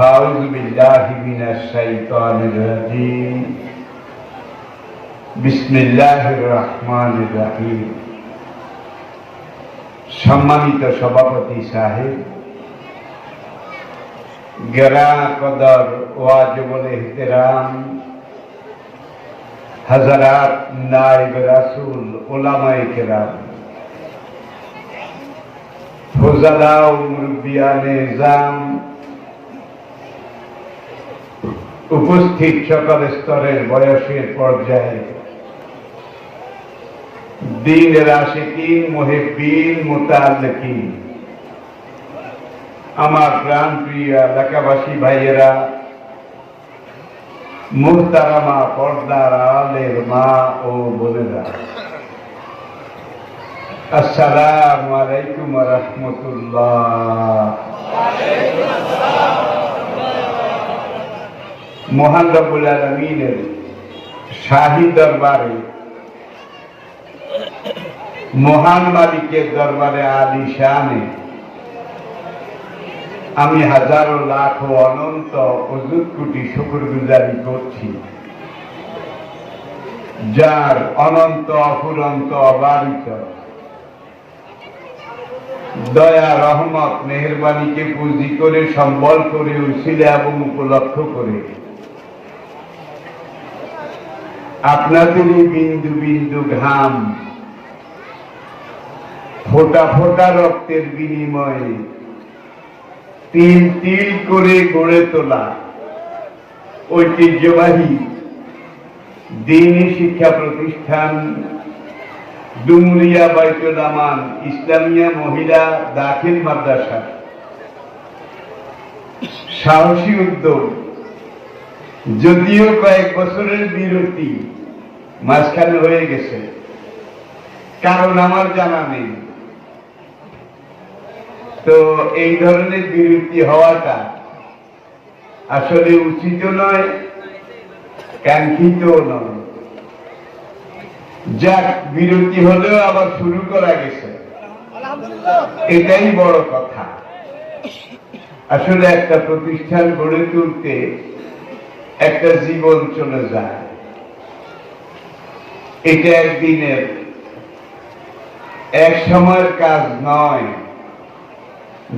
أعوذ بالله من الشيطان الرجيم بسم الله الرحمن الرحيم সম্মানিত সভাপতি সাহেব, গেরা কদর ওয়াজিবুল ইহতিরাম হযরত নায়েব রাসূল উলামায়ে কেরাম, ফুজালা ও মুরব্বিয়ানে নিজাম, উপস্থিত সকল স্তরের বয়সের পর্যায়ে দ্বীনের আশিকিন, মুহিব্বিন, মুতাআল্লিকিন, আমার প্রাণপ্রিয় এলাকাবাসী ভাইয়েরা, মুহতারামা পর্দার আড়ালের মা ও বোনেরা, আসসালামু আলাইকুম ওয়া রাহমাতুল্লাহ। মহান রব্বুল আলামিনের শাহী দরবারে, মহান মালিকের দরবারে আলিশানে আমি হাজারো লাখ ও অনন্ত অযুত কোটি শুকরগুজারি করছি, যার অনন্ত অফুরন্ত অবারিত দয়া, রহমত, মেহেরবানিকে পুঁজি করে, সম্বল করে, উসিলা এবং উপলক্ষ করে আপনাদেরই বিন্দু বিন্দু ঘাম, ফোঁটা ফোঁটা রক্তের বিনিময়ে তিল তিল করে গড়ে তোলা ঐতিহ্যবাহী দ্বীনী শিক্ষা প্রতিষ্ঠান ডুমুরিয়া বাইতুল আমান ইসলামিয়া মহিলা দাখিল মাদ্রাসা সাহসী উদ্যোগ, যদিও কয়েক বছরের বিরতি মাঝখানে হয়ে গেছে, কারণ আমার জানা নেই, তো এই ধরনের বিরতি হওয়াটা আসলে উচিত নয়, কাঙ্ক্ষিত নয়। যাক, বিরতি হলেও আবার শুরু করা গেছে, এটাই বড় কথা। আসলে একটা প্রতিষ্ঠান গড়ে তুলতে একটা জীবন চলে যায়, এটা একদিনের এক সময়ের কাজ নয়।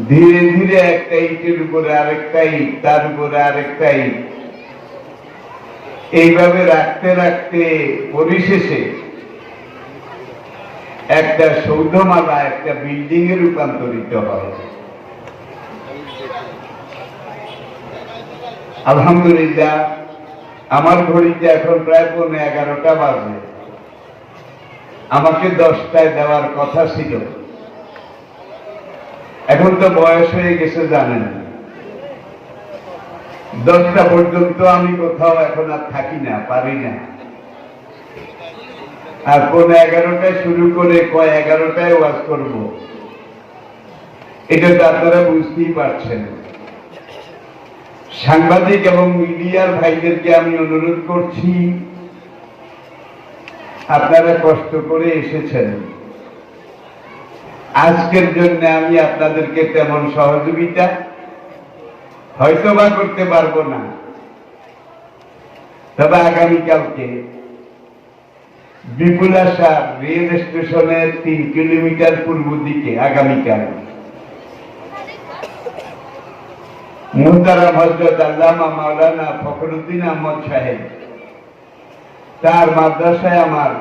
ধীরে ধীরে একটা ইটের উপরে আরেকটা ইট, তার উপরে আরেকটা ইট, এইভাবে রাখতে রাখতে পরিশেষে একটা সৌধমালা, একটা বিল্ডিং এ রূপান্তরিত হয়। আলহামদুলিল্লাহ, আমার ঘড়িতে এখন প্রায় 11:15 বাজে। আমাকে 10টায় দেওয়ার কথা ছিল, এখন তো বয়স হয়ে গেছে জানেন। 10টা পর্যন্ত আমি কোথাও এখন আর থাকি না, পারি না। আর 11:15টায় শুরু করে 11টায় ওয়াজ করব, এটা তো আপনারা বুঝতেই পারছেন। সাংবাদিক এবং মিডিয়ার ভাইদেরকে আমি অনুরোধ করছি, আপনারা কষ্ট করে এসেছেন, আজকের জন্য আমি আপনাদেরকে তেমন সহযোগিতা হয়তো বা করতে পারবো না, তবে আগামীকালকে বিপুলাশা রেল স্টেশনের 3 কিলোমিটার পূর্ব দিকে আগামীকাল মুহতারাম হযরত আল্লামা মাওলানা ফখরুদ্দিন আহমদ সাহেব, তার মাদ্রাসায় আমার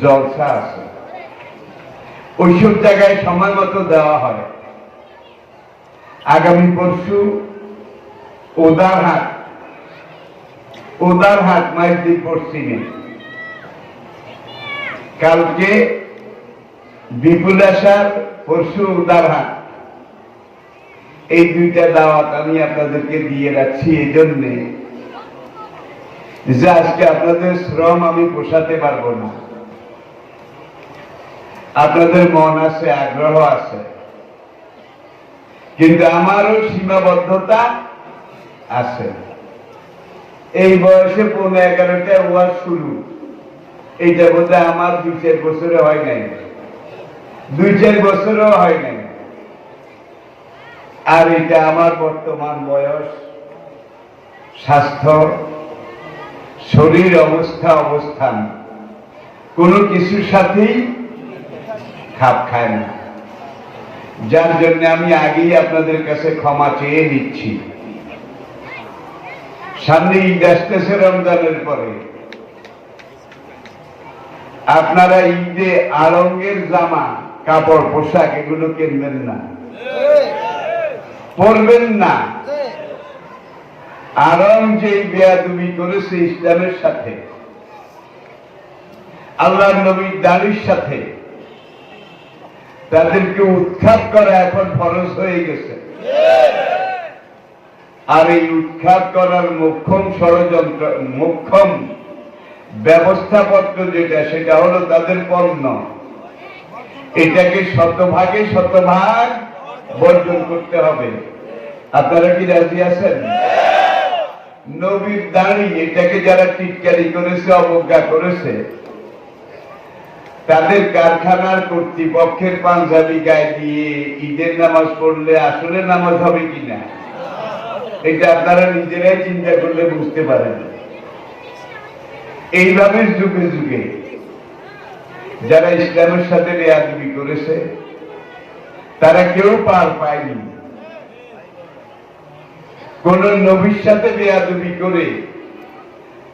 জলসা আছে। ওইসব জায়গায় সময় মতো দেওয়া হয়। আগামী পরশু ওদারহাট মাইজদি পশ্চিমে, কালকে বিপুলাশার, পরশু উদারহাট, এই দুইটা দাওয়াত আমি আপনাদেরকে দিয়ে রাখছি এই জন্যে যে আজকে আপনাদের শ্রম আমি পোষাতে পারবো না। আপনাদের মন আছে, আগ্রহ আছে, কিন্তু আমারও সীমাবদ্ধতা আছে। এই বয়সে 11:15টায় ওয়াজ শুরু, এইটা বোধহয় আমার 2-4 বছরে হয় নাই, 2-4 বছরও হয় নাই। আর এটা আমার বর্তমান বয়স, স্বাস্থ্য, শরীর অবস্থা, অবস্থান কোনো কিছুর সাথেই খাপ খায় না, যার জন্য আমি আগেই আপনাদের কাছে ক্ষমা চেয়ে নিচ্ছি। সামনে ঈদ আসতেছে, রমজানের পরে আপনারা ঈদে আরঙ্গের জামা কাপড় পোশাক এগুলো কিনবেন না, পরবেন না। আরং যে বেয়াদবি করেছে ইসলামের সাথে, আল্লাহর নবীর দাড়ির সাথে, তাদেরকে উৎখাত করা এখন ফরজ হয়ে গেছে। আর এই উৎখাত করার মোক্ষম ষড়যন্ত্র, মোক্ষম ব্যবস্থাপত্র যেটা, সেটা হলো তাদের পণ্য। এটাকে শতভাগে শতভাগ বর্জন করতে হবে। আপনারা কি রাজি আছেন? নবীর দাড়ি, এটাকে যারা টিটকারি করেছে, অবজ্ঞা করেছে, তাদের কারখানার কর্তৃপক্ষের পাঞ্জাবি গায়ে দিয়ে ঈদের নামাজ পড়লে আসলে নামাজ হবে কিনা, এটা আপনারা নিজেরাই চিন্তা করলে বুঝতে পারেন। এইভাবে যুগে যুগে যারা ইসলামের সাথে বেয়াদবি করেছে, তারা কেউ পার পায়নি। কোন নবীর সাথে বেয়াদবি করে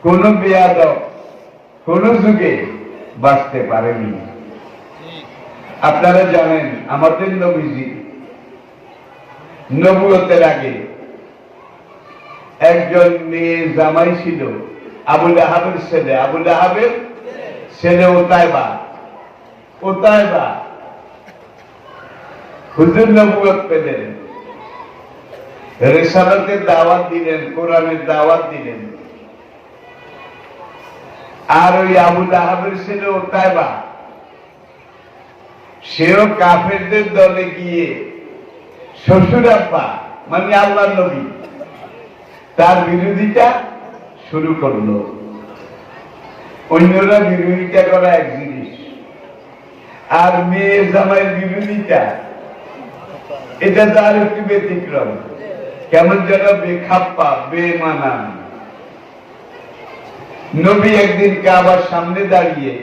কোন বেয়াদব কোন যুগে বাঁচতে পারেনি। আপনারা জানেন, আমাদের নবীজি নবুয়তের আগে একজন মেয়ে জামাই ছিল, আবু লাহাবের ছেলে। আবু লাহাবের ছেলে ওতায়বা। ওতায়বা হুজুর নবুয়ত পেলেন, রিসালাতের দাওয়াত দিলেন, কোরআনের দাওয়াত দিলেন। আর ওই আবু লাহাবের ছেলে ওতায়বা, সেও কাফেরদের দলে গিয়ে শ্বশুর আব্বা মানে আল্লাহর নবী, তার বিরোধিতা শুরু করলো। অন্যরা বিরোধিতা করা এক জিনিস, আর মেয়ে জামাইয়ের বিরোধিতা, এটা তার একটু ব্যতিক্রম, কেমন যেন বেখাপ্পা, বেমানান। নবী একদিন কাবার সামনে দাঁড়িয়ে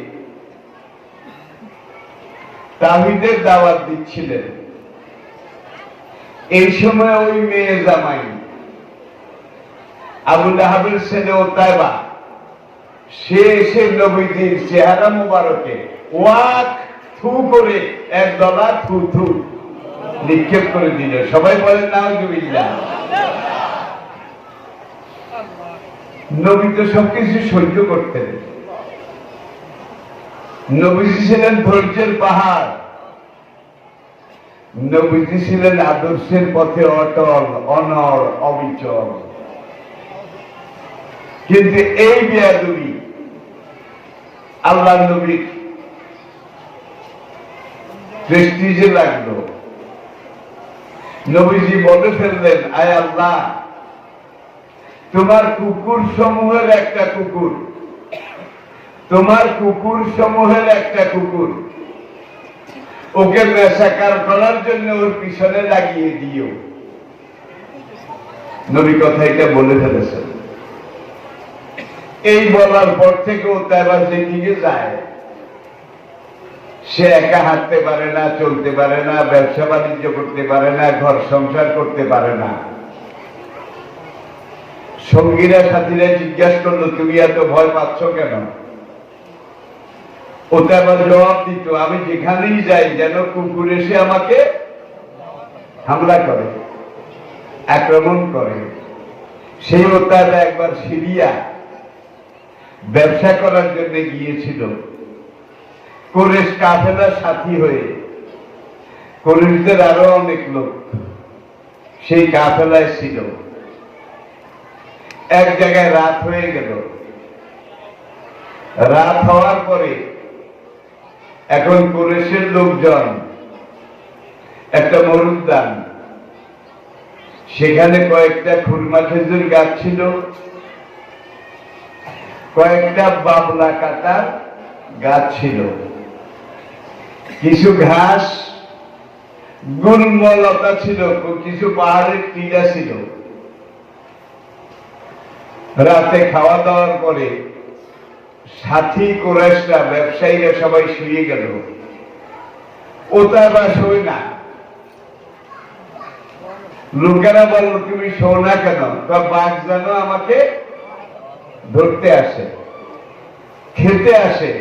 তাওহীদের দাওয়াত দিচ্ছিলেন। এই সময় ওই মেয়ে জামাই আবু লাহাবের ছেলে ওতায়বা, সে এসে নবীজির চেহারা মুবারকে ওয়াক থু করে এক দলা থু থু নিক্ষেপ করে দিল। সবাই বলেন নাউজুবিল্লাহ। নবী তো সবকিছু সহ্য করতেন। নবীজি ছিলেন ধৈর্যের পাহাড়, নবীজি ছিলেন আদর্শের পথে অটল, অনড়, অবিচল। কিন্তু এই বেয়াদবি আল্লাহ নবীর প্রেস্টিজে লাগলো। নবীজি বলে ফেললেন, আয় আল্লাহ, তোমার কুকুর সমূহের একটা কুকুর, তোমার কুকুর সমূহের একটা কুকুর ওকে নেশাকার করার জন্য ওর পিছনে লাগিয়ে দিও। নবী কথা এটা বলে ফেলেছেন। এই বলার পর থেকে ও তার যেদিকে যায়, সে একা হাঁটতে পারে না, চলতে পারে না, ব্যবসা বাণিজ্য করতে পারে না, ঘর সংসার করতে পারে না। সঙ্গীরা সাথীরা জিজ্ঞাসা করলো, তুমি এত ভয় পাচ্ছ কেন? ওটা আবার জবাব দিত, আমি যেখানেই যাই যেন কুকুর এসে আমাকে হামলা করে, আক্রমণ করে। সেই ওতারা একবার সিরিয়া ব্যবসা করার জন্য গিয়েছিল, কুরেশ কাফেলার সাথী হয়ে। কুরেশদের আরো অনেক লোক সেই কাফেলায় ছিল। এক জায়গায় রাত হয়ে গেল। রাত হওয়ার পরে এখন কুরেশের লোকজন একটা মরুদ্যান, সেখানে কয়েকটা খুরমা খেজুর গাছ ছিল, কয়েকটা বাবলা কাটার গাছ ছিল, কিছু ঘাস, গুল্মলতা ছিল, কিছু পাহাড়ের টিলা ছিল। রাতে খাওয়া দাওয়ার পরে সাথী কুরাইশরা, ব্যবসায়ীরা সবাই শুয়ে গেল। ওটা শোয় না। লোকেরা বলল, তুমি শো না কেন? বাঘ যেন আমাকে ধরতে আসে, খেতে আসে।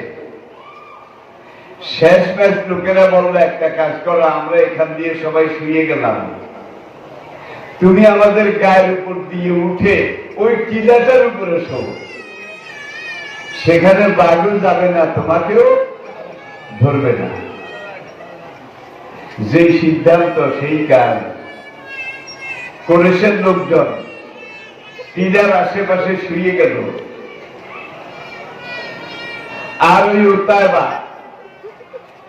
শেষ ম্যাচ লোকেরা বললো, একটা কাজ করো, আমরা এখান দিয়ে সবাই শুয়ে গেলাম, তুমি আমাদের গায়ের উপর দিয়ে উঠে ওই টিলাটার উপরে শো, সেখানে বাঘও যাবে না, তোমাকেও ধরবে না। যে সিদ্ধান্ত সেই কাজ। কুরাইশের লোকজন টিলার আশেপাশে শুয়ে গেল। আর ওই উতায়বা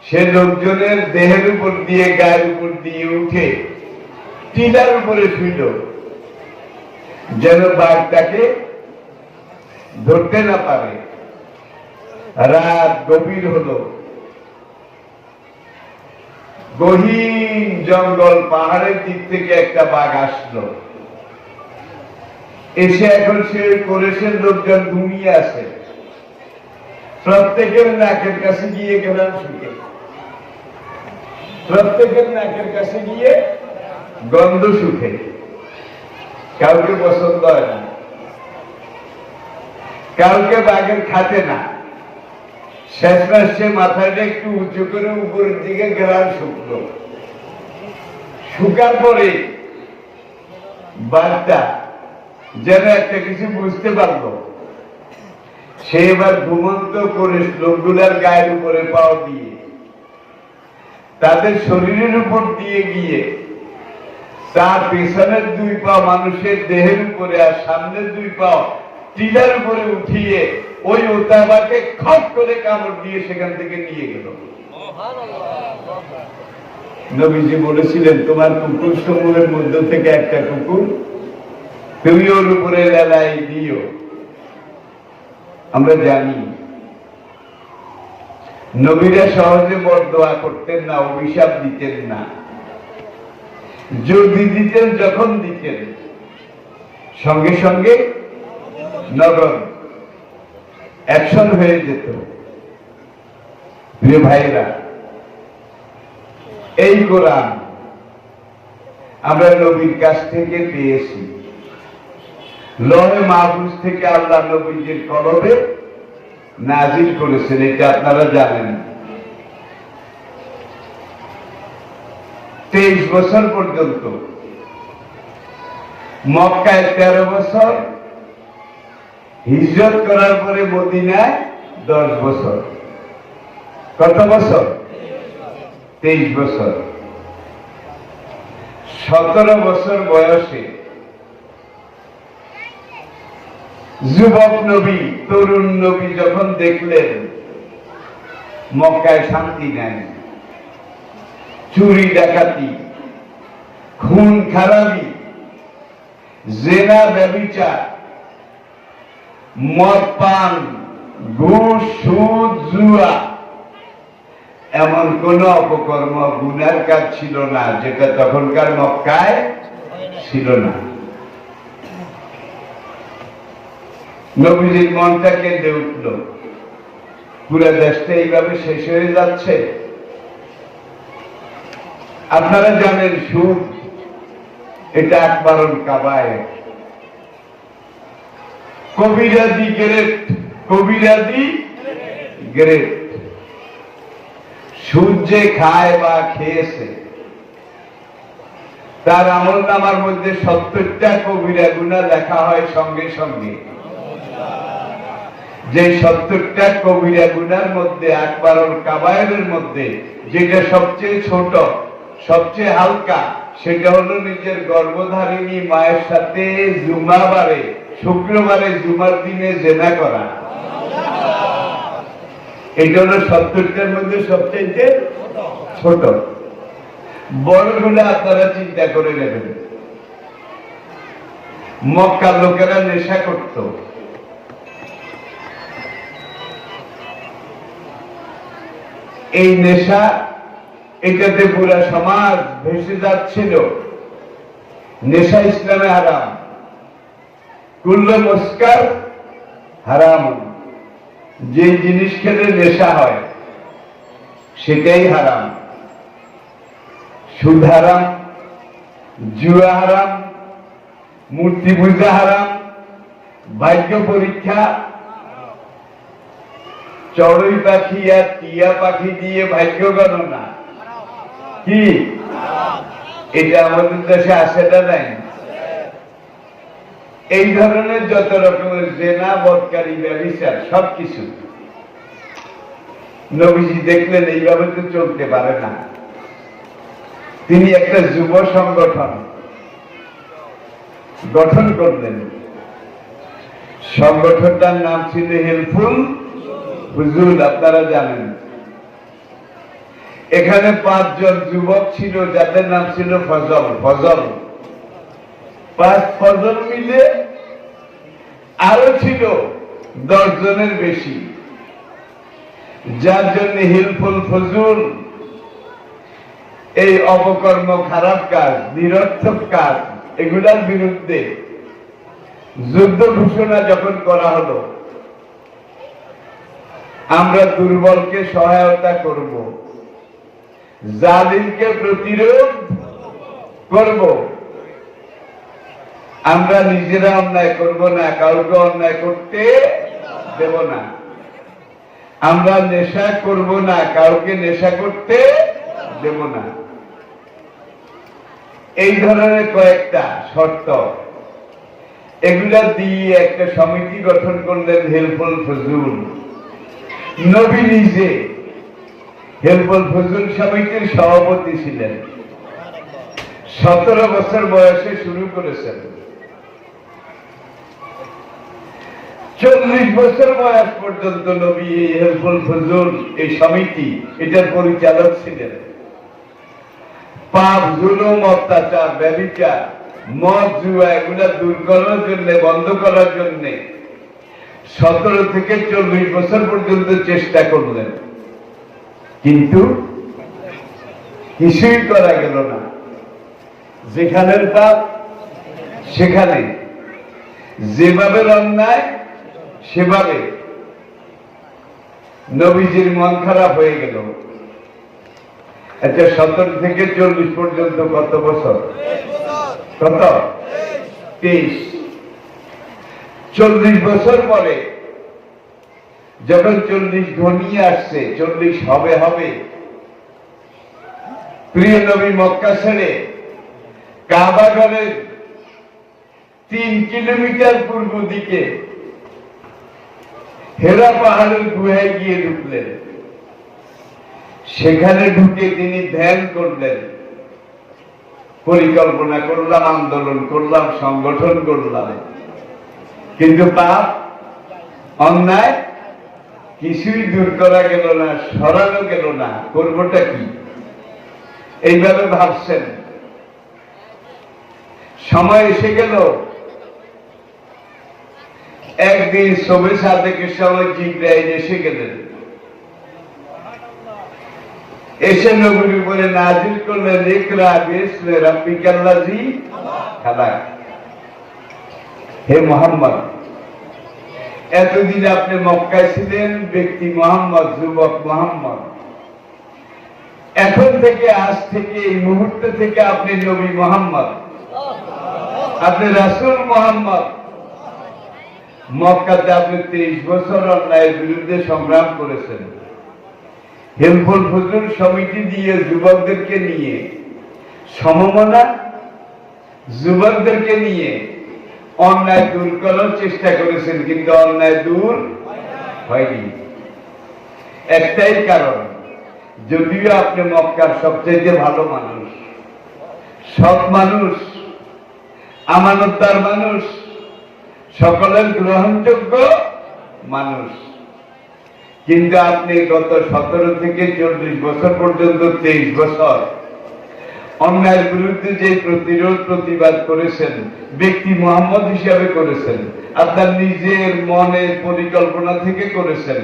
সে লোকজনের দেহের উপর দিয়ে, গায়ের উপর দিয়ে উঠে টিলার উপরে শুইল, যেন বাঘটাকে ধরতে না পারে। রাত গভীর হলো, গহীন জঙ্গল, পাহাড়ের দিক থেকে একটা বাঘ আসলো। এসে এখন সে কুরাইশের লোকজন ঘুমিয়ে আছে, প্রত্যেকের নাকের কাছে গিয়ে গেলাম শুকে, প্রত্যেকের নাকের কাছে গিয়ে গন্ধ শুকে। কাউকে পছন্দ হয় না, কাউকে বাঘের খাতে না। শেষ সে মাথাটা একটু উঁচু করে উপরের দিকে গেলাম শুকলো। শুকার পরে বাঘটা যেন একটা কিছু বুঝতে পারলো। সে এবার ঘুমন্ত করে লোকগুলার গায়ের উপরে পাও দিয়ে, তাদের শরীরের উপর দিয়ে গিয়ে, তার পেছনের দুই পা মানুষের দেহের উপরে আর সামনের দুই পা টিলার উপরে উঠিয়ে ওই উতায়বাকে খপ করে কামড় দিয়ে সেখান থেকে নিয়ে গেল। নবীজি বলেছিলেন, তোমার কুকুর সমূহের মধ্য থেকে একটা কুকুর তুমি ওর উপরে লেলাই দিও। আমরা জানি নবীরা সহজে বরদোয়া করতেন না, অভিশাপ দিতেন না। যদি দিতেন, যখন দিতেন সঙ্গে সঙ্গে নগদ অ্যাকশন হয়ে যেত। প্রিয় ভাইরা, এই কোরআন আমরা নবীর কাছ থেকে পেয়েছি। লৌহে মাহফুজ থেকে আল্লাহ নবীজির কলবে নাজিল করেছেন, এটা আপনারা জানেন। 23 বছর পর্যন্ত, মক্কায় 13 বছর, হিজরত করার পরে মদিনায় 10 বছর। কত বছর? 23 বছর। 17 বছর বয়সে যুবক নবী, তরুণ নবী যখন দেখলেন মক্কায় শান্তি নাই, চুরি ডাকাতি, খুন খারাপি, জেনা ব্যভিচার, মদ পান, ঘুষ, সুদ, জুয়া, এমন কোন অপকর্ম, গুনার কাজ ছিল না যেটা তখনকার মক্কায় ছিল না। নবীজির মনটা কেঁদে উঠল, পুরা দেশটা এইভাবে শেষ হয়ে যাচ্ছে। আপনারা জানেন সুদ এটা আকবারুল কাবায়ের, কবিরাজি গ্রেট, কবিরাজি গ্রেট। সুদ যে খায় বা খেয়েছে তার আমলনামার মধ্যে 70টা কবিরা গুনাহ লেখা হয় সঙ্গে সঙ্গে। যে 70টা কবিরা গুনার মধ্যে আকবারুল কাবায়েরের মধ্যে যেটা সবচেয়ে ছোট, সবচেয়ে হালকা, সেটা হলো নিজের গর্ভধারিণী মায়ের সাথে জুমাবারে, শুক্রবারে, জুমার দিনে জেনা করা। এটা হলো 70টার মধ্যে সবচেয়ে ছোট। বড়গুলো আপনারা চিন্তা করে নেবেন। মক্কার লোকেরা নেশা করত, এই নেশা এটাতে পুরা সমাজ ভেসে যাচ্ছিল। নেশা ইসলামে হারাম, কুল্লু মুস্কার হারাম, যে জিনিস খেলে নেশা হয় সেটাই হারাম। সুদ হারাম, জুয়া হারাম, মূর্তি পূজা হারাম, ভাগ্য পরীক্ষা, চড়ুই পাখি আর টিয়া পাখি দিয়ে ভাগ্য গণনা কি এটা আমাদের দেশে আসে না নাই? এই ধরনের যত রকমের জেনা, বদকারী, ব্যভিচার সবকিছু নবীজি দেখলেন এইভাবে তো চলতে পারে না। তিনি একটা যুব সংগঠন গঠন করলেন। সংগঠনটার নাম ছিল হেল্পফুল হুজুর, আপনারা জানেন। এখানে 5 জন যুবক ছিল যাদের নাম ছিল ফজল। 5 ফজল মিলে আরো ছিল 10 জনের বেশি, যার জন্য হেল্পফুল ফজল এই অপকর্ম, খারাপ কাজ, নিরর্থক কাজ এগুলার বিরুদ্ধে যুদ্ধ ঘোষণা যখন করা হলো, আমরা দুর্বলকে সহায়তা করব, জালিমকে প্রতিরোধ করব, আমরা নিজেরা অন্যায় করব না, কাউকে অন্যায় করতে দেব না, আমরা নেশা করব না, কাউকে নেশা করতে দেব না। এই ধরনের কয়েকটা শর্ত, এগুলা দিয়ে একটা সমিতি গঠন করলেন হেল্পফুল ফজল। নবী নিজে হেল্পফুল ফজল সমিতির সভাপতি ছিলেন। 17 বছর বয়সে শুরু করেছেন। 40 বছর বয়স পর্যন্ত নবী এই হেল্পফুল ফজল এই সমিতি এটার পরিচালক ছিলেন। পাপ, জুলুম, অত্যাচার, ব্যভিচার, মদ, জুয়া এগুলা দূর করার জন্য, বন্ধ করার জন্য 17 থেকে 40 বছর পর্যন্ত চেষ্টা করলেন, কিন্তু কিছুই করা গেল না। যেখানের পাপ সেখানে, যেভাবে অন্যায় সেভাবে। নবীজির মন খারাপ হয়ে গেল। আচ্ছা, 17 থেকে 40 পর্যন্ত কত বছর? কত? 23। 40 বছর পরে যখন 40 ঘনিয়ে আসছে, 40 হবে, প্রিয় নবী মক্কা ছেড়ে কাবাগরের 3 কিলোমিটার পূর্ব দিকে হেরা পাহাড়ের গুহায় গিয়ে ঢুকলেন। সেখানে ঢুকে তিনি ধ্যান করলেন, পরিকল্পনা করলাম, আন্দোলন করলাম, সংগঠন করলাম, কিন্তু পাপ, অন্যায় কিছুই দূর করা গেল না, সরানো গেল না। করবোটা কি? এইভাবে ভাবছেন। সময় এসে গেল। একদিন সবে সাদেকের সময় জিবরাইল এসে গেলেন। এসে নবীর উপরে নাজিল করলেন, ইকরা বিসমি রাব্বিকাল্লাযী খালাক। হে মুহাম্মদ, এতদিন আপনি মক্কায় ছিলেন, ব্যক্তি মুহাম্মদ, যুবক মুহাম্মদ। এখন থেকে, আজ থেকে, এই মুহূর্ত থেকে আপনি নবী মুহাম্মদ, আপনি রাসূল মুহাম্মদ। মক্কাতে আপনি 23 বছর অন্যায়ের বিরুদ্ধে সংগ্রাম করেছেন। হেল্পফুল ফজল সমিতি দিয়ে যুবকদেরকে নিয়ে, সমমনা যুবকদেরকে নিয়ে অন্যায় দূর করার চেষ্টা করেছেন, কিন্তু অন্যায় দূর হয়নি। একটাই কারণ, যদিও আপনি মক্কার সবচেয়ে ভালো মানুষ, সৎ মানুষ, আমানতদার মানুষ, সকলের গ্রহণযোগ্য মানুষ, কিন্তু আপনি গত 17 থেকে 40 বছর পর্যন্ত 23 বছর অন্যায়ের বিরুদ্ধে যে প্রতিরোধ, প্রতিবাদ করেছেন, ব্যক্তি মুহাম্মদ হিসাবে করেছেন, আপনার নিজের মনের পরিকল্পনা থেকে করেছেন।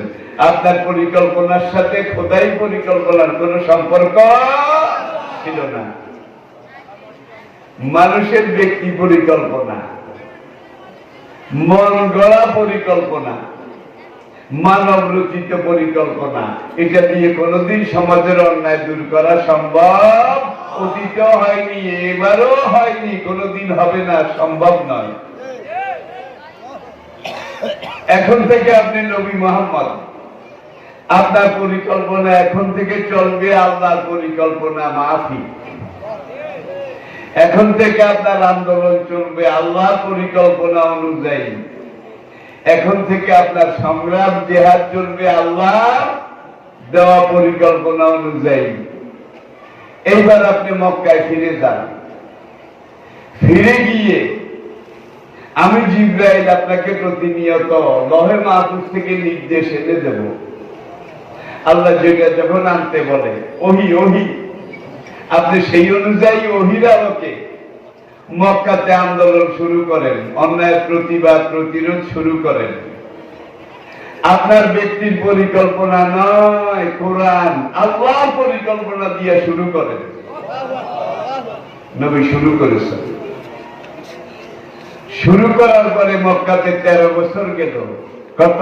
আপনার পরিকল্পনার সাথে খোদাই পরিকল্পনার কোন সম্পর্ক ছিল না। মানুষের ব্যক্তি পরিকল্পনা, মন গড়া পরিকল্পনা, মানব রচিত পরিকল্পনা, এটা দিয়ে কোনোদিন সমাজের অন্যায় দূর করা সম্ভব অতীতেও হয়নি, এবারও হয়নি, কোনোদিন হবে না, সম্ভব নয়। এখন থেকে আপনি নবী মুহাম্মদ, আপনার পরিকল্পনা এখন থেকে চলবে আল্লাহর পরিকল্পনা মাফিক। এখন থেকে আপনার আন্দোলন চলবে আল্লাহর পরিকল্পনা অনুযায়ী। এখন থেকে আপনার সংগ্রাম জিহাদ চলবে আল্লাহর দেওয়া পরিকল্পনা অনুযায়ী। এইবার আপনি মক্কায় ফিরে যান। ফিরে গিয়ে আমি জিবরাইল আপনাকে প্রতিনিয়ত লহে মাহফুজ থেকে নির্দেশ এনে দেব। আল্লাহ যেটা যখন আনতে বলে ওহি ওহি, আপনি সেই অনুযায়ী ওহির আলোকে মক্কাতে আন্দোলন শুরু করেন, অন্যায়ের প্রতিবাদ প্রতিরোধ শুরু করেন। আপনার ব্যক্তির পরিকল্পনা নয়, কোরআন আল্লাহর পরিকল্পনা দিয়ে শুরু করেন। নবী শুরু করেছেন। শুরু করার পরে মক্কাতে 13 বছর গেল। কত?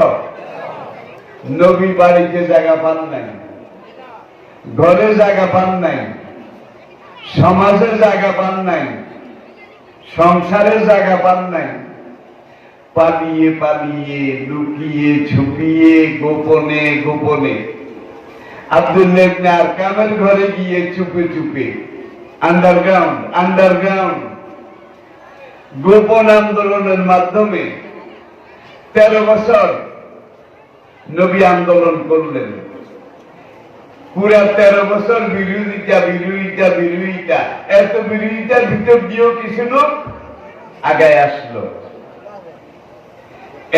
নবী বাড়িতে জায়গা পান নাই, ঘরে জায়গা পান নাই, সমাজে জায়গা পান নাই, সংসারে জায়গা পান নাই। পালিয়ে পালিয়ে, লুকিয়ে ছুপিয়ে, গোপনে গোপনে আব্দুল্লাহ ইবনে আরকামের ঘরে গিয়ে চুপে চুপে, আন্ডারগ্রাউন্ড আন্ডারগ্রাউন্ড গোপন আন্দোলনের মাধ্যমে 13 বছর নবী আন্দোলন করলেন। পুরা 13 বছর বিরোধিতা বিরোধিতা বিরোধিতা, এত বিরোধিতার ভিতর দিয়েও কিছু লোক আগায় আসলো।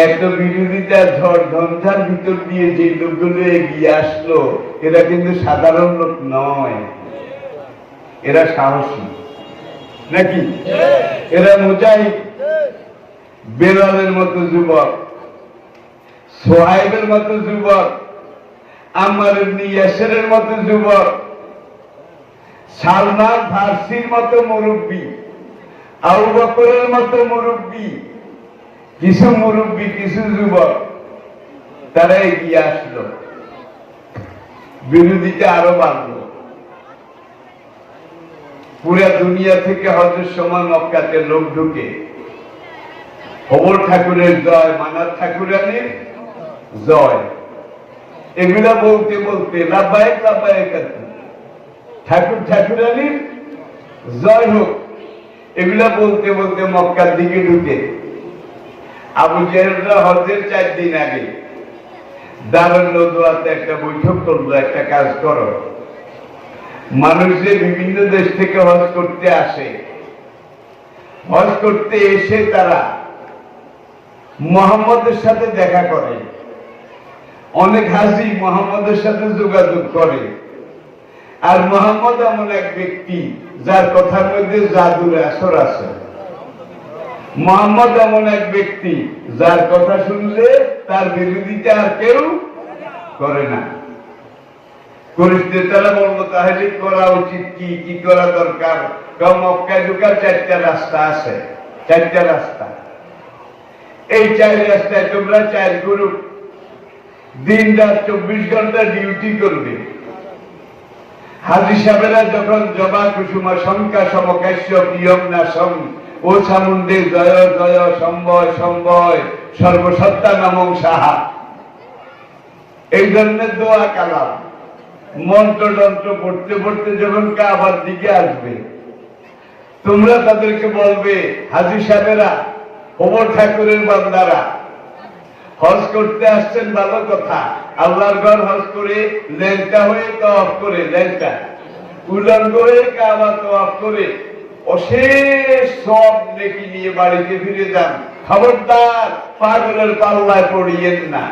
এত বিরোধিতা ঝড় ঝঞ্ঝার ভিতর দিয়ে যে লোকগুলো এগিয়ে আসলো, এরা কিন্তু সাধারণ লোক নয়, এরা সাহসী নাকি? এরা মুজাহিদ। বেলালের মতো যুবক, সোহাইবের মতো যুবক, আম্মার ইবনে ইয়াসিরের মতো যুবক, সালমান ফারসির মতো মুরব্বী, আবু বকরের মতো মুরব্বী, কিছু মুরব্বী কিছু যুবক, তারা এগিয়ে আসলো। বিরোধিতা আরো বাড়লো। পুরা দুনিয়া থেকে হজের সময় মক্কাতে লোক ঢুকে। খবর ঠাকুরের জয়, মানার ঠাকুরানির জয়, এগুলা বলতে বলতে লাব্বাইক লাব্বাইক ঠাকুর ঠাকুরানির জয় হোক, এগুলা বলতে বলতে মক্কার দিকে ঢুকে। আবু জেহেলরা হজের 4 দিন আগে দারুল নদওয়াতে একটা বৈঠক করলো, একটা কাজ করো। মানুষ যে বিভিন্ন দেশ থেকে হজ করতে আসে, হজ করতে এসে তারা মুহাম্মদের সাথে দেখা করে। অনেক হাজি মুহাম্মদের সাথে যোগাযোগ করে। আর মুহাম্মদ এমন এক ব্যক্তি যার কথার মধ্যে জাদুর আসর আছে। মুহাম্মদ এমন এক ব্যক্তি যার কথা শুনলে তার বিরোধিতা আর কেউ করে না। তারা বললো তাহলে করা উচিত কি, কি করা দরকার? মক্কায় ঢোকার 4টা রাস্তা আছে, 4টা রাস্তা। এই 4 রাস্তায় তোমরা 4 গ্রুপ দিন রাত 24 ঘন্টা ডিউটি করবে। হাজী সাহেবেরা যখন জবা কুসুমা শঙ্কা সমকাশ্য প্রিয়ম নাশম ও চামুণ্ডে জয় জয় সম্বয় সম্বয় সর্বসত্তা নামং সাহা, এই ধরনের দোয়া কালাম মন্ত্রযন্ত্র পড়তে পড়তে যখন কাবার দিকে আসবে, তোমরা তাদেরকে বলবে হাজী সাহেবেরা, খবর ঠাকুরের বান্দারা, হজ করতে আসছেন ভালো কথা, আল্লাহর ঘর হজ করে লেনটা হয়ে তওয়াফ করে, লেনটা উলঙ্গ হয়ে কাবা তওয়াফ করে অশেষ সব নেকি নিয়ে বাড়িতে ফিরে যান। খবরদার পাগলের পাল্লায় পড়িয়েন না।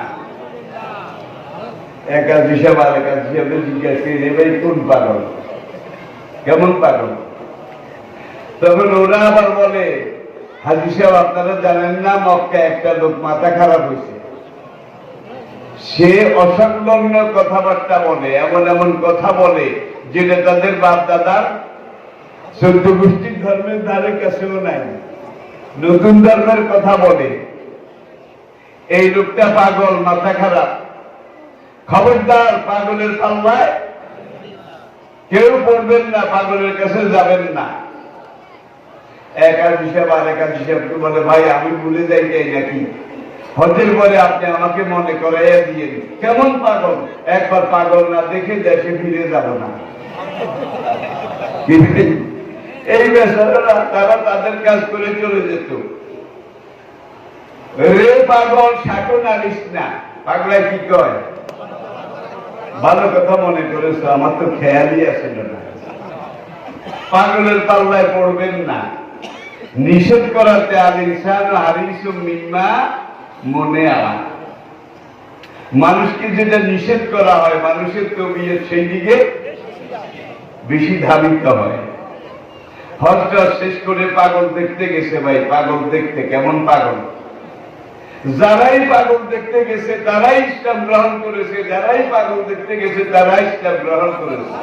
একাদশী সাহেব আর একাদশী সাহেবের জিজ্ঞাসা করে, ভাই কোন পাগল, কেমন পাগল? তখন ওরা আবার বলে হাজী সাহেব আপনারা জানেন না, মক্কায় একটা লোক মাথা খারাপ হয়েছে, সে অসংলগ্ন কথাবার্তা বলে, এমন এমন কথা বলে যেটা তাদের বাপ দাদার 14 গোষ্ঠীর ধর্মের ধারে কাছেও নাই, নতুন ধর্মের কথা বলে। এই লোকটা পাগল, মাথা খারাপ। খবরদার, পাগলের পাল্লায় কেউ পড়বেন না, পাগলের কাছে যাবেন না। এক হাজী সাহেব আর এক হাজী সাহেবকে বলে, ভাই আমি ভুলে যাই নাকি, হজের পরে আপনি আমাকে মনে করাইয়া দিয়ে দিন। কেমন পাগল? একবার পাগল না দেখে দেশে ফিরে যাব না। এই বেচারারা তারা তাদের কাজ করে চলে যেত। রে পাগল, সাঁকো নারিস না। পাগলায় কি কয়? ভালো কথা মনে করেছো, আমার তো খেয়ালই আসছিল না। পাগলের পাল্লায় পড়বেন না। নিষেধ করাতে আল ইনসান হারিসু মিম্মা মনে আলা। মানুষকে যেটা নিষেধ করা হয়, মানুষের তবিয়ত সেই দিকে বেশি ধাবিত হয়। হজটা শেষ করে পাগল দেখতে গেছে, ভাই পাগল দেখতে। কেমন পাগল? যারাই পাগল দেখতে গেছে তারাই ইসলাম গ্রহণ করেছে, যারাই পাগল দেখতে গেছে তারাই ইসলাম গ্রহণ করেছে।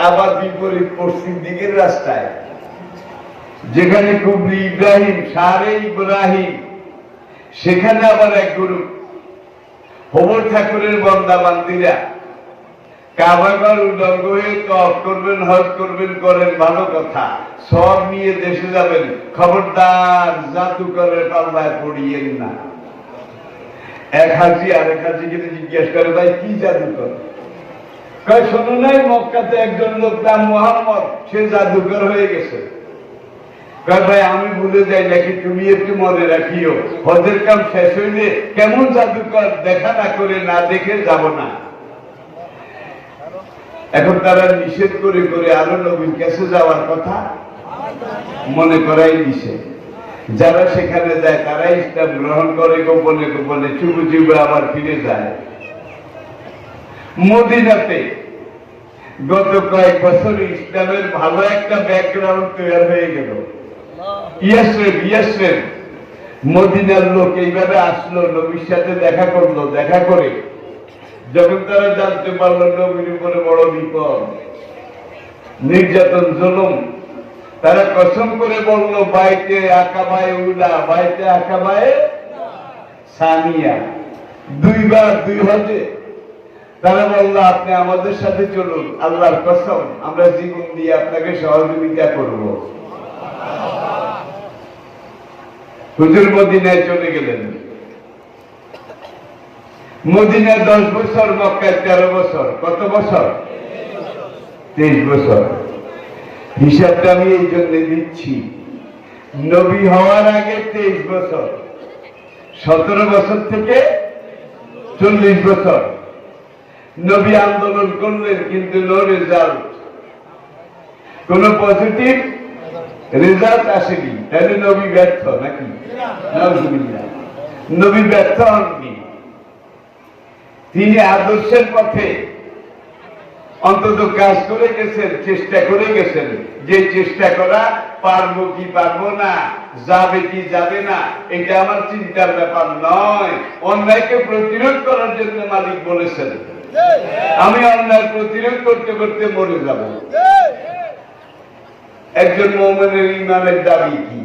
আবার বিপরীত পশ্চিম দিকের রাস্তায়, যেখানে কুবরি ইব্রাহিম, সারে ইব্রাহিম, সেখানে আবার এক গুরু হোমর ঠাকুরের বন্দা বান্দিরা কাবাঘর উলঙ্গ হয়ে তওয়াফ করবেন, হজ করবেন, করেন, ভালো কথা, সব নিয়ে দেশে যাবেন। খবরদার, জাদুকরের পাল্লায় পড়িয়েন না। এক হাজি আরেক হাজিকে জিজ্ঞেস করে, ভাই কি জাদুকর? কয়, শোনো নাই মক্কাতে একজন লোক নাম মুহাম্মদ, সে জাদুকর হয়ে গেছে। কয়, ভাই আমি ভুলে যাই নাকি, তুমি একটু মনে রাখিও, হজের কাম শেষ হইলে কেমন জাদুকর দেখা না করে না দেখে যাব না। এখন তারা নিষেধ করে করে আরো নবীর কাছে যাওয়ার কথা মনে করাই দিছে। যারা সেখানে যায় তারাই ইসলাম গ্রহণ করে, গোপনে গোপনে চুপে চুপে আবার ফিরে যায়। মদিনাতে গত কয়েক বছর ইসলামের ভালো একটা ব্যাকগ্রাউন্ড তৈরি হয়ে গেল। ইয়াসরিব মদিনার লোক এইভাবে আসলো, নবীর সাথে দেখা করলো। দেখা করে যখন তারা জানতে পারলো নবীর উপরে বড় বিপদ, নির্যাতন, জুলুম, তারা কসম করে বলল, বাইতে আকাবায়ে উলা, বাইতে আকাবায়ে সানিয়া, দুইবার দুই হজে তারা বলল, আপনি আমাদের সাথে চলুন, আল্লাহর কসম আমরা জীবন দিয়ে আপনাকে সহযোগিতা করব। হুজুর মদিনায় চলে গেলেন। মদিনায় 10 বছর, মক্কায় 13 বছর। কত বছর? 23 বছর। হিসাবটা আমি এই জন্য দিচ্ছি, নবী হওয়ার আগে 23 বছর, 17 বছর থেকে 40 বছর নবী আন্দোলন করলেন, কিন্তু নো রেজাল্ট, কোন পজিটিভ রেজাল্ট আসেনি। তাহলে নবী ব্যর্থ নাকি? নবী ব্যর্থ হননি। তিনি আদর্শের পথে অন্তত কাজ করে গেছেন, চেষ্টা করে গেছেন। যে চেষ্টা করা, পারবো কি পারবো না, যাবে কি যাবে না, এটা আমার চিন্তার ব্যাপার নয়। অন্যায়কে প্রতিরোধ করার জন্য মালিক বলেছেন, আমি অন্যায় প্রতিরোধ করতে করতে মরে যাব। একজন মুমিনের ঈমানের দাবি কি?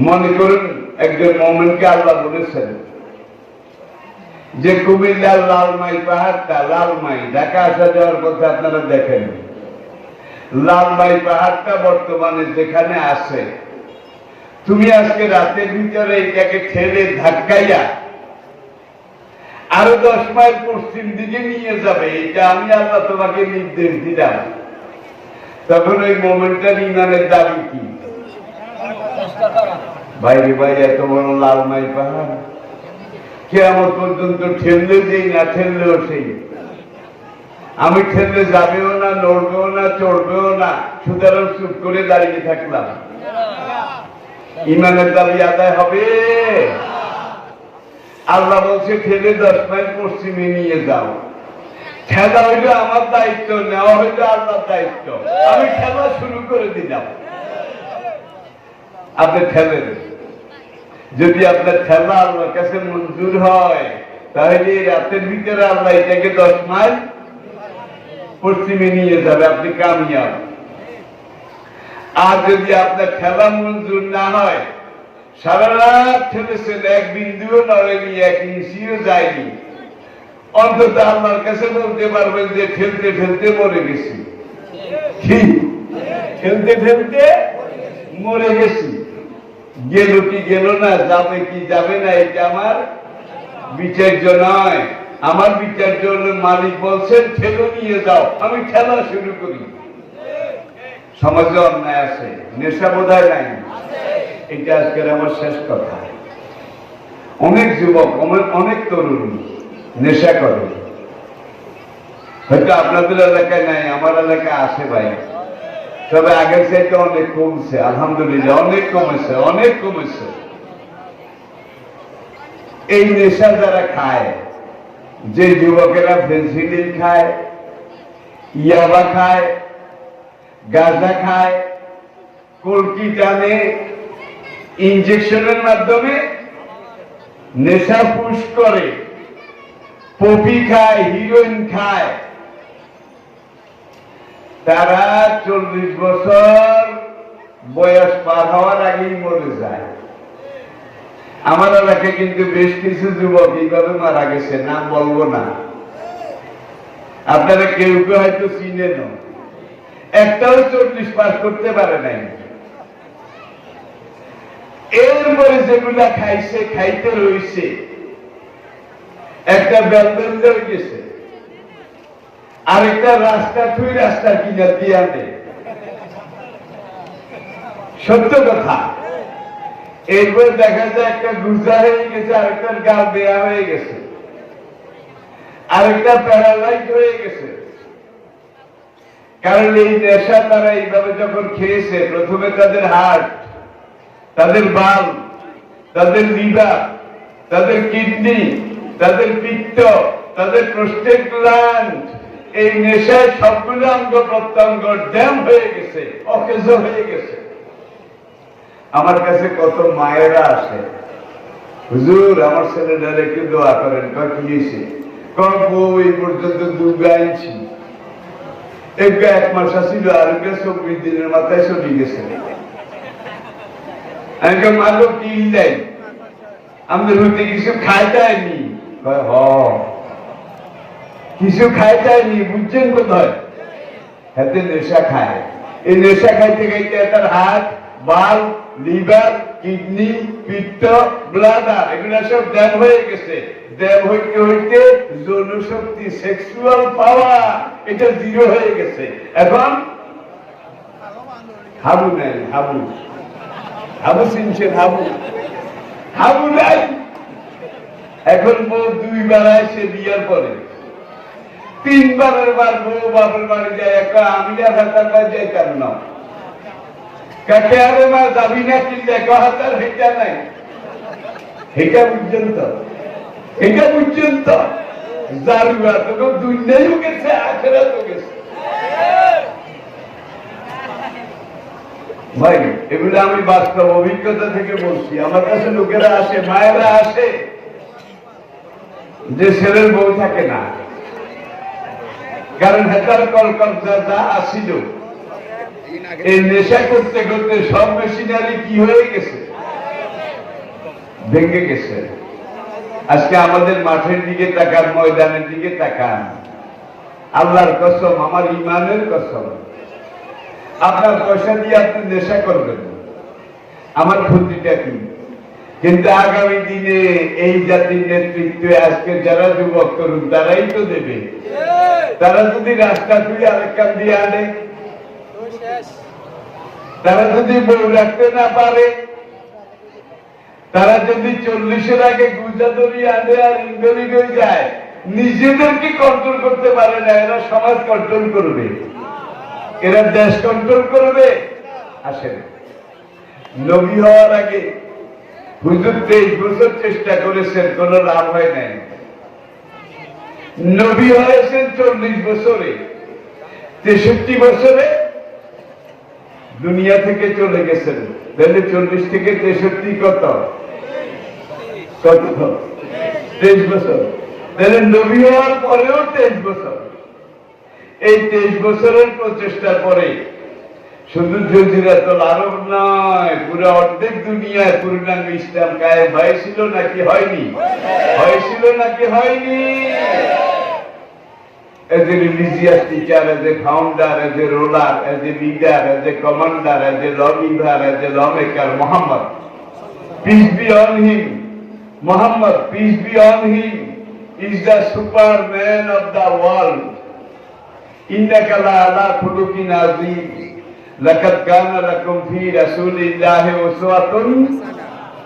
মনে করুন একজন মুমিনকে আল্লাহ বলেছেন যে কুমিল্লার লালমাই পাহাড়টা, লালমাই ঢাকা আসা যাওয়ার পথে আপনারা দেখেন, লালমাই পাহাড়টা বর্তমানে যেখানে আছে, তুমি আজকে রাতের ভিতরে এটাকে ঠেলে ধাক্কাইয়া আরো 10 মাইল পশ্চিম দিকে নিয়ে যাবে, এটা আমি আল্লাহ তোমাকে নির্দেশ দিলাম। তখন ওই মোমেন্টার ঈমানের দাবি কি? ভাইরে ভাই, এত বড় লালমাই পাহাড়, কিয়ামত পর্যন্ত ঠেললে যেই, না ঠেললেও সেই। আমি ঠেললে যাবেও না, নড়বেও না, চড়বেও না, সুতরাং চুপ করে দাঁড়িয়ে থাকলাম। ঈমানের দাবি আদায় হবে? আল্লাহ বলছে ঠেলে 10 মাইল পশ্চিমে নিয়ে যাও। ঠেলা হইল আমার দায়িত্ব, নেওয়া হইল আল্লাহর দায়িত্ব। আমি খেলা শুরু করে দিলাম। আপনি ঠেলেন। যদি আপনার ঠেলা আল্লাহর কাছে মঞ্জুর হয়, তাহলে রাতের ভিতরে আল্লাহ এটাকে 10 মাইল পশ্চিমে নিয়ে যাবে, আপনি কামিয়াব। আর যদি আপনার ঠেলা মঞ্জুর না হয়, সারা রাত ঠেলেছেন, এক বিন্দুও নড়েনি, 1 ইঞ্চিও যায়নি, অন্তত আল্লাহর কাছে বলতে পারবেন যে ঠেলতে ঠেলতে মরে গেছি। ঠেলতে ঠেলতে মরে গেছি। গেল কি গেল না, যাবে কি যাবে না, এটা আমার বিচার্য নয়। আমার বিচার্য হলো মালিক বলছেন ঠেলো নিয়ে যাও, আমি ঠেলা শুরু করি। সমাজে অন্যায় আছে, নেশা বোধহয় নাই, এটা আজকের আমার শেষ কথা। অনেক যুবক, অনেক তরুণ নেশা করে, হয়তো আপনাদের এলাকায় নাই, আমার এলাকায় আছে ভাই। তবে আগের চাইতে অনেক কমছে, আলহামদুলিল্লাহ, অনেক কমেছে, অনেক কমেছে। এই নেশা যারা খায়, যে যুবকেরা ফেন্সিডিল খায়, ইয়াবা খায়, গাঁজা খায়, কলকি টানে, ইনজেকশনের মাধ্যমে নেশা পুশ করে, পপি খায়, হিরোইন খায়, তারা 40 বছর বয়স পার হওয়ার আগেই মরে যায়। আমার এলাকায় কিন্তু বেশ কিছু যুবক এইভাবে মারা গেছে, নাম বলবো না, আপনারা কেউ কেউ হয়তো চিনেন, একটাও 40 পাস করতে পারে নাই। এরপরে যেগুলা খাইছে, খাইতে রয়েছে, একটা বেলবেল হয়ে গেছে, আরেকটা রাস্তা থুই রাস্তা কিনা দিয়া দেয়, সত্য কথা। এরপর দেখা যায় একটা গুজা হয়ে গেছে, আরেকটার গাল দেয়া হয়ে গেছে, আরেকটা প্যারালাইজ হয়ে গেছে। কারণ এই নেশা তারা এইভাবে যখন খেয়েছে, প্রথমে তাদের হার্ট, তাদের বাল, তাদের লিভার, তাদের কিডনি, তাদের পিত্ত, তাদের প্রোস্টেট গ্ল্যান্ড, এই নেশায় সবগুলো অঙ্গ প্রত্যঙ্গ ড্যাম হয়ে গেছে, অকেজ হয়ে গেছে। আমার কাছে কত মায়েরা আসে, হুজুর আমার ছেলেটার একটু দোয়া করেন। কি হয়েছে? বউ এই পর্যন্ত 2 আনছি, 1 মাস আসিল, আর 24 দিনের মাথায় চলে গেছে। আমি মালো কি নাই, আমাদের হইতে কিছু খাইতায়নি, কিছু খাইতায়নি, বুঝছেন কোথায়? হাতে নেশা খায়। এই নেশা খাইতে খাইতে তার হাত, বাল, লিভার, কিডনি, পিত্ত, ব্লাডার, এগুলা সব ড্যাম হয়ে গেছে। ড্যাম হইতে হইতে যৌনশক্তি, সেক্সুয়াল পাওয়ার, এটা 0 হয়ে গেছে। এখন হাবু নাই, হাবু, হাবু চিনছেন? হাবু, হাবু নাই। এখন বউ 2 বার আসে বিয়ার পরে, 3 বারের বার বউ বাপের বাড়ি যায়, আমি হাতার বাড়ি যাইতাম না, কাকে আরে মা যাবি না, কিনলে 1 হেটা নাই, এটা পর্যন্ত, এটা পর্যন্ত জারুয়া তোকে দুনিয়াও গেছে, আখেরাতও গেছে। ভাই এগুলো আমি বাস্তব অভিজ্ঞতা থেকে বলছি। আমার কাছে লোকেরা আসে, মায়েরা আসে, যে ছেলের বউ থাকে না, কারণ হেতার কলকব্জা যা আসিল, এই নেশা করতে করতে সব মেশিনারি কি হয়ে গেছে, ভেঙে গেছে। আজকে আমাদের মাঠের দিকে তাকান, ময়দানের দিকে তাকান, আল্লাহর কসম, আমার ইমানের কসম, আপনার পয়সা দিয়ে আপনি নেশা করবেন, আমার ক্ষতিটা কি? কিন্তু আগামী দিনে এই জাতির নেতৃত্বে আজকে যারা যুবক তরুণ, তারাই তো দেবে। তারা যদি রাস্তা তুই আরেক কান দিয়ে আনে, তারা যদি বউ রাখতে না পারে, তারা যদি 40-এর আগে গুজাদরি আনে আর ইন্দ্রিক হয়ে যায়, নিজেদেরকে কন্ট্রোল করতে পারে না, এরা সমাজ কন্ট্রোল করবে, এরা দেশ কন্ট্রোল করবে। আসেন, নবী হওয়ার আগে হুজুর 23 বছর চেষ্টা করেছেন, কোন লাভ হয় নাই। নবী হয়েছেন 40 বছরে, 63 বছরে দুনিয়া থেকে চলে গেছেন, তাহলে 40 থেকে 63 কত কত 23 বছর। তাহলে নবী হওয়ার পরেও 23 বছর। এই 23 বছরের প্রচেষ্টার পরে শুধু জজিরাতুল আরব নয়, পুরো অর্ধেক দুনিয়ায় পূর্ণাঙ্গ ইসলাম কায়েম হয়েছিল নাকি হয়নি? হয়েছিল নাকি হয়নি? As a religious teacher, as a founder, as a ruler, as a leader, as a commander, as a lawgiver, as a lawmaker, Muhammad, peace be on him, Muhammad, peace be on him, is the superman of the world. Innaka la'ala khuluqin azim, laqad kana lakum fi rasulillahi uswatun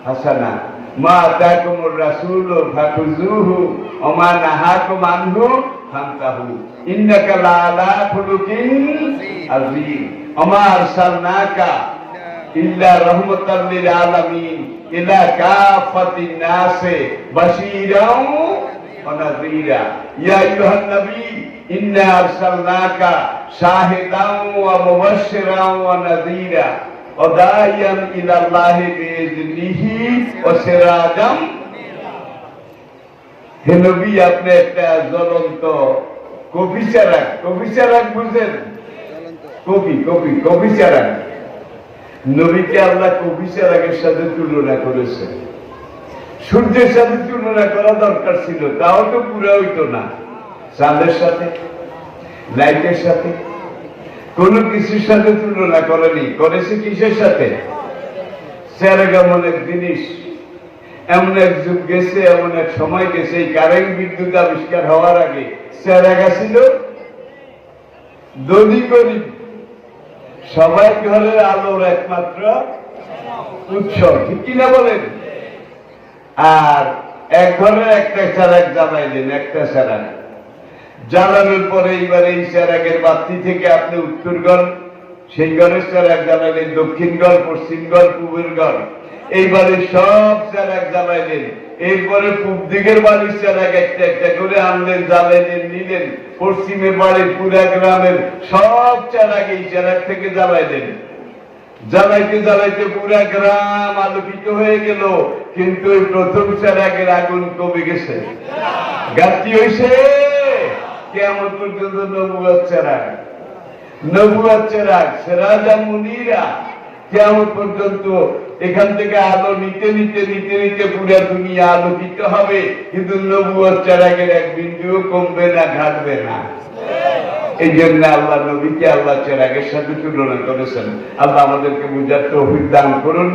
hasanah, ma ataakumur rasulu fakhuzuhu wa ma nahakum anhu fantahu, innaka la'ala khuluqin azim, wa ma arsalnaka illa rahmatan lil alamin, ila kaffatin nasi bashiran wa nadhira, ya ayyuhan nabi inna arsalnaka shahidan wa mubashiran wa nadhira wa da'iyan ila Allahi bi'iznihi wa sirajan। হে নবী, আপনি একটা জ্বলন্ত কবি চারাক বুঝেন? কবি চারাক। নবীকে আল্লাহ কবি চারাকের সাথে তুলনা করেছে। সূর্যের সাথে তুলনা করা দরকার ছিল, তাও তো পুরো হইতো না। চাঁদের সাথে, লাইটের সাথে, কোন কিছুর সাথে তুলনা করেনি। করেছে কিসের সাথে? চারাক এমন এক জিনিস, এমন এক যুগ গেছে, এমন এক সময় গেছে, এই কারেন্ট বিদ্যুৎ আবিষ্কার হওয়ার আগে চারাক ছিল ধনী গরিব সবাই ঘরের আলোর একমাত্র উৎস, ঠিক কিনা বলেন? আর এক ঘরের একটা চারাক জ্বালাইলেন, একটা চারাক জ্বালানোর পরে এইবার এই চারাকের বাতি থেকে আপনি উত্তর ঘর, সেই ঘরের চারাক জ্বালাইলেন, দক্ষিণ ঘর, পশ্চিম ঘর, পূবের ঘর, এইবারে সব চারাক জ্বালাইলেন। এরপরে পূব দিকের বাড়ির চারাক একটা একটা করে আনলেন, জ্বালাইলেন, নিলেন। পশ্চিমের বাড়ির পুরা গ্রামের সব চারাক এই চারাক থেকে জ্বালাইলেন। জ্বালাইতে জ্বালাইতে পুরা গ্রাম আলোকিত হয়ে গেল, কিন্তু ওই প্রথম চারাকের আগুন কমে গেছে, ঘাটতি হয়েছে। কিয়ামত পর্যন্ত নবুয়ত চারাক সিরাজাম মুনীরা, কিয়ামত পর্যন্ত এখান থেকে আলো নিতে নিতে নিতে নিতে পুরা দুনিয়া আলোকিত হবে, কিন্তু নবুয়ত চারাকের এক বিন্দুও কমবে না, ঘাটবে না। এই জন্য আল্লাহ নবীকে আল্লাহ চারাকের সাথে তুলনা করেছেন। আল্লাহ আমাদেরকে বুঝার তৌফিক দান করুন।